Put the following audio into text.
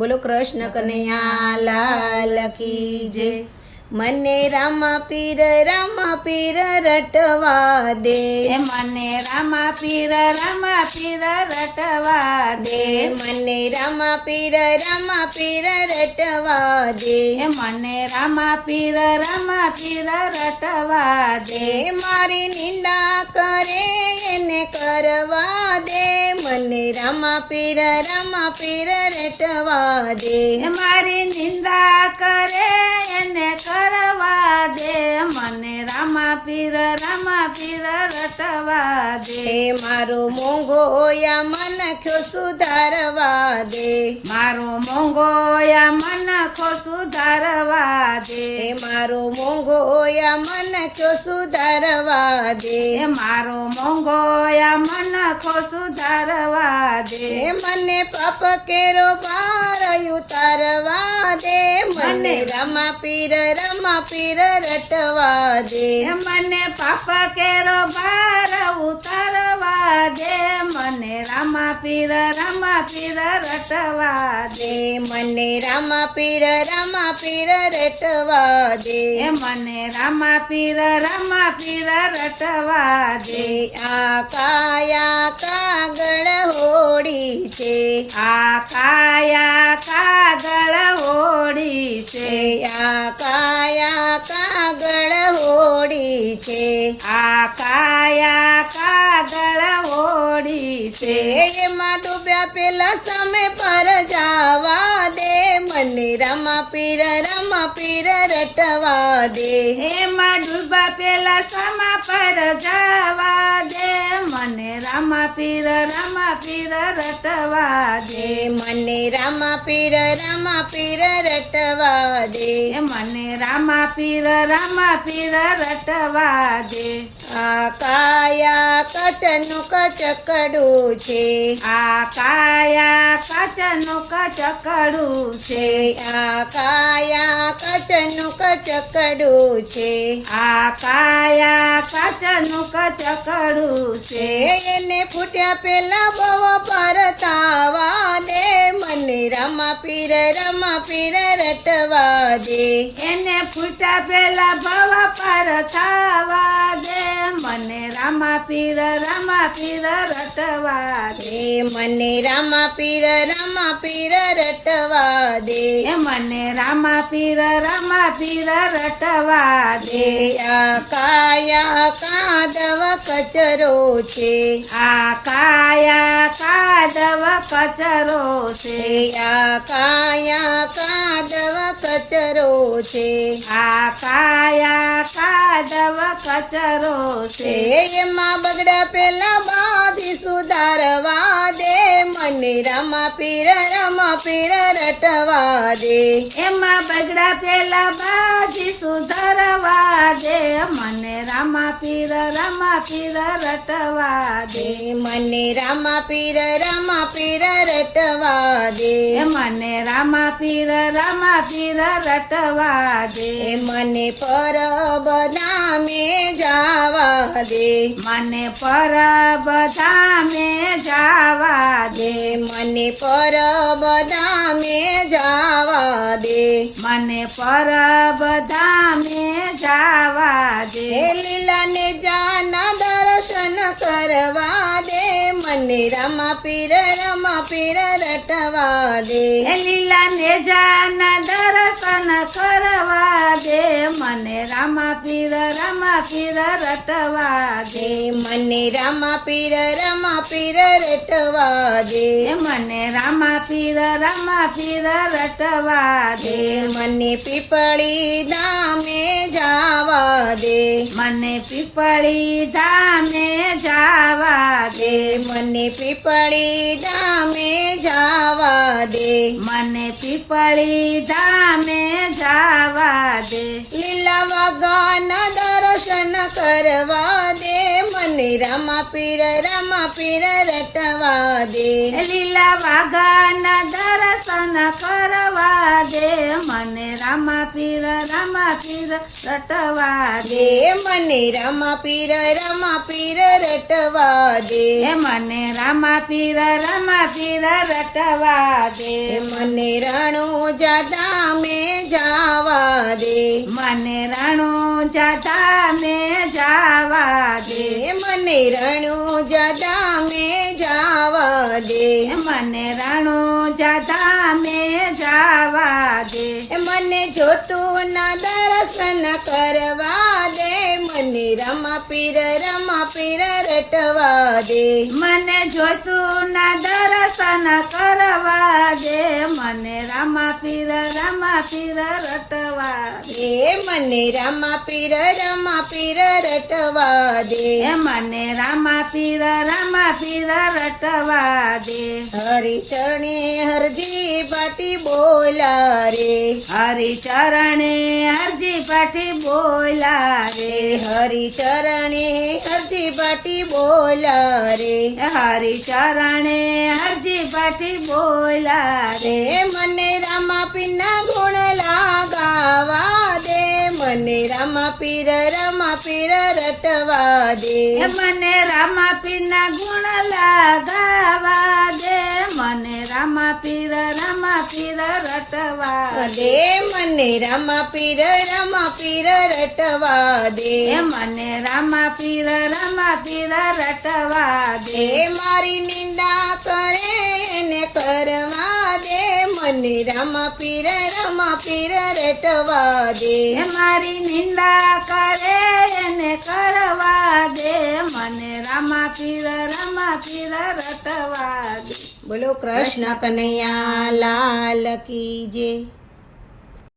બોલો કૃષ્ણ કનૈયા લાલ કી જય। મને રામા પીર રટવા દે, મને રામા પીર રટવા દે, મને રામા પીર રટવા દે, મને રામા પીર રટવા દે। મારી નિંદા કરે એને કરવા દે, મને રામા પીર રટવા દે, મારી નિંદા કરે એને કરવા દે, મને રામા પીર રટવા દે। મારો મોંઘો યા મન ખ્યો સુધારવા દે, મારો મોંઘો યા મન ખો સુધારવા દે, મારો મોંઘો યા મન ખ્યો સુધારવા દે, મારો મોંઘો યા મન ખો સુધારવા દે। મને પાપ કેરો પાર ઉતારવા દે, મને રામા પીર રટવા દે, મને પાપ કેરો ભાર ઉતારવા દે, મને રામા પીર રટવા દે, મને રામા પીર રટવા દે, મને રામા પીર રટવા દે। આ કાયા કાગળ હોડી છે, આ કાયા કાગળ હોડી છે, આ કાયા કાગળ હોડી છે, આ કાયા કાગળ હોડી છે। એમાં ડૂબ્યા પેલા સામે પર જાવા દે, મને રામા પીર રટવા દે, એમાં ડૂબા પેલા સમા પર જવા દે, મને રામા પીર રટવા દે, મને રામા પીર રટવા દે, મને રામા પીર રટવા દે। આ કાયા કચનું કચકડું છે, આ કાયા કાચનું કચકડું છે, આ કાયા કચનું કચકડું છે, આ કાયા કાચનું કચકડું છે। એને ફૂટ્યા પેલા બહુ પરતાવા દે, મને રામા પીર રટવા દે, એને ફૂટા પેલા ભવ પર થવા દે, મને રામા પીર રટવા દે, મને રામા પીર રટવા દે, મને રામા પીર રટવા દે। આ કાયા કાદવ કચરો છે, આ કાયા કાદવ કચરો છે, આ કાયા કાદવ કચરો છે, આ કાયા કાદવ કચરો છે। એમાં બગડા પેલા બાધી સુધારવા દે, મને રામા પીર રટવા દે, એમાં બગડા પેલા બાજી સુધારવા દે, મને રામા પીર રટવા દે, મને રામા પીર રટવા દે, મને રામા પીર રટવા દે, મને પરબ ધામે જાવા દે, મને પરબ ધામે જાવા દે, મને પરબ ધામે જાવા દે, મને પરબ ધામે જાવા દે, લીલા ને જાના દર્શન કરવા દે, મને રામા પીર રટવા દે, લીલા ને જાના દર્શન કરવા દે, મને રામા પીર રટવા દે, મને રામા પીર રટવા દે, મને રામા પીર રટવા દે, મને પીપળી ધામે જાવા દે, મને પીપળી ધામે જાવા દે, મને પીપળી ધામે જાવા દે, મને પીપળી ધામે જાવા દે, લીલા વાગાના દર્શન દર્શન કરવા દે મને રામા પીર રટવા દે લીલા વાઘાના દર્શન કરવા દે મને રામા પીર રટવા દે દે મને રામા પીર રટવા દે મને રામા પીર રટવા દે મને રણુજા ધામે જાવા દે મને રણુજા ધામે જાવા દે મને રણુજા ધામે જાવા દે મને રણુજા ધામે જાવા દે મને જોતું ના દર્શન કરવા દે મને રામા પીર રટવા દે મને જોતું ના દર્શન કરવા દે મને રામા પીર રટવા દે મને રામા પીર રટવા દે મને રામા પીર રટવા દે હરી ચરણે હરજી પાટી બોલા રે હરિ ચરણે હરજી પાટી બોલા રે હરી ચરણે હરજી પાટી બોલા રે હરિ ચરણે હરજી પાટી બોલા રે મને રામા પીરના ગુણ લાગાવા દે મને રામા પીર રટવા દે મને રામા પીરના ગુણ લગાવા દે મને રામા પીર રટવા દે દે મને રામા પીર રટવા દે મને રામા પીર રટવા દે મારી નિંદા કરે એને કરવા દે મને રામા પીર રટવા દે મારી નિંદા કરે એને કરવા દે મને રામા પીર રટવા દે બોલો કૃષ્ણ કનૈયા લાલ કી જય.